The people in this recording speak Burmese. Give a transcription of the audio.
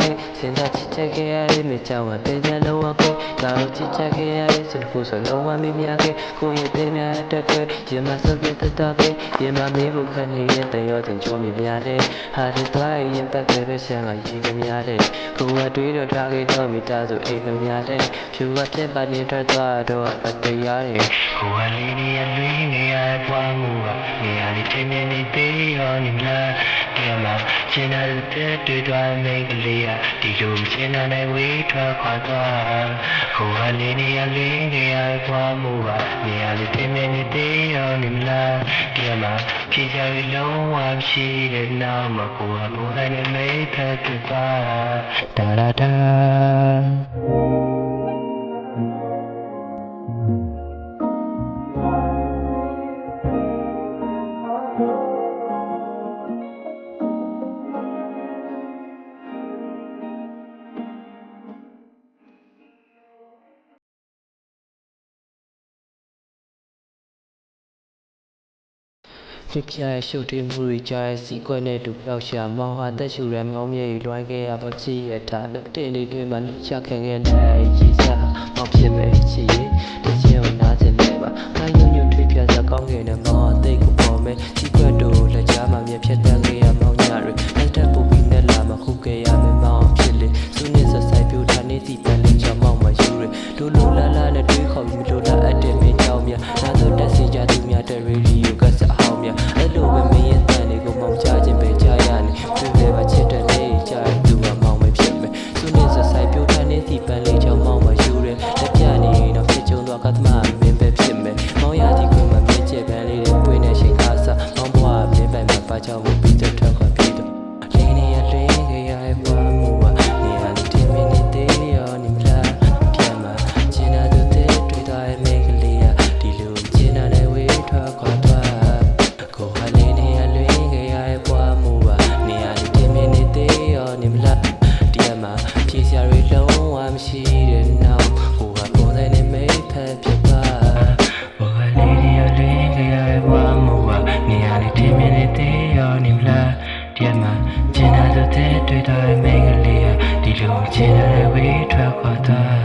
ခဲ့စဉ်းစားချစ်ချက်ခဲ့ရတဲ့မိချောင်းကတည်းကလုံးဝကိုဒါကိုချစ်ချက်ခဲ့ရတဲ့စလခုဆိုလုံးဝမမြင်ခဲ့ကိုရဲ့တဲ့များတက်ခဲ့ရင်မစတဲ့တတ်ခဲ့ရင်မမေးဖို့ခဏရဲ့တရောတင်ချိုးမြင်ရတယ်ဟာဒီတိုင်းရင်တက်ခဲ့တဲ့ဆန်ကရည်ကများတယ်ကိုကတွေးတော့ထားခဲ့တော့မိသားစုအိမ်ကများတယ်ဖြူကပြက်ပါနေထွက်သွားတော့အတရားတယ်ကိုကလေးနေရလွင်းနေရပွားမှုကနေရာလေးချင်းနေနေသေးရောနေလားဒီမှာရှင်းတဲ့တွေ့သွားမိကလေးဒီလိုရှင်းတဲ့ဝေးထွက်ခွာသွားကိုကလေးနေရလွင်းနေရပွားမှုကနေရာလေးချင်းနေသေးရောနေလားဒီမှာဖြေချရီလုံးဝရှိတဲ့နောက်မှာကိုကဘိုးနဲ့မိတ်ထပ်တွေ့သွားတာဒါဒါဖြစ်ပြရဲ့ရှုပ်ထွေးမှုတွေကြားရဲ့စီးကွက်နဲ့တူပြောက်ရှာမောင်ဟာတက်ရှူရန်မောင်းမြေလွှမ်းခဲ့ရပါချီရဲ့ထားတဲ့နေတွေမှာချခဲ့တဲ့ကြီးစားမောင်ဖြစ်မဲ့ချီရဲ့တချင်ကိုနားချင်တယ်ပါငါညွညွထွေးပြစကောင်းခဲ့တဲ့မောင်အသိကိုပေါ်မဲ့စီးကွက်တို့လက်ကြားမှာမြက်ဖြတ်တန်းခဲ့ရမောင်ညတွေလက်တက်ပူပြီးနဲ့လာမခုခဲ့ရမယ်မောင်ဖြစ်လေစုနေဆက်ဆိုင်ပြူထားနေစီပန်းလေးချောင်းမောင်မယူရလူလူလာလာနဲ့တွေးခေါ်ပြီးမလိုလားအတဲ့မင်းကြောင်မြနာဆိုတက်စီကြသူများတဲ့ရေဒီယိုကစအောင်မြအဲ့လိုပဲမင်းရဲ့တန်တွေကိုမောင်ချခြင်းပဲကြားရနေတွေ့ပဲပါချစ်တဲ့နေကြားရသူကမောင်ပဲဖြစ်မယ်စုနေဆက်ဆိုင်ပြူထားနေစီပန်းလေးချောင်းမောင်မယူရလက်ပြနေတော့ဖြစ်ကြုံတော့ကသမားမင်းပဲဖြစ်မယ်မောင်ရသည်ကွယ်မှာမြင့်ကျပန်းလေးတွေပွေးနေချိန်ခါစားမောင်ဘွားမြင်းပိုင်မှာပါချောင်းမှုပြီးတော့ထွက်ခွာပြီးတော့လေးနေရတွင်ကြရဘွားမှုနေရာလေးတင်မင်းနေသေးရောနေမလားပြန်မှာကျင်းနာသူတဲ့တွေ့သွားရဲ့မိကလေးဒီလိုကျင်းနာတဲ့ဝေးထွက်ခွာသွားကိုဟာလေးနေရလွင်ကြရဘွားမှုနေရာလေးတင်မင်းနေသေးရောနေမလားဒီမှာဖြေစရာတွေလုံးဝမရှိတဲ့နောက်ဟိုကပေါ်တဲ့နေမိတ်ဖက်ဖြစ်ပါကိုဟာလေးနေရလွင်ကြရဘွားမှုနေရာလေးတင်မင်းနေသေးရောနေမလားဒီမှာကျင်းနာတဲ့တွေ့သွားရဲ့မိကလေးဒီလိုကျင်းနာတဲ့ဝေးထွက်ခွာသွား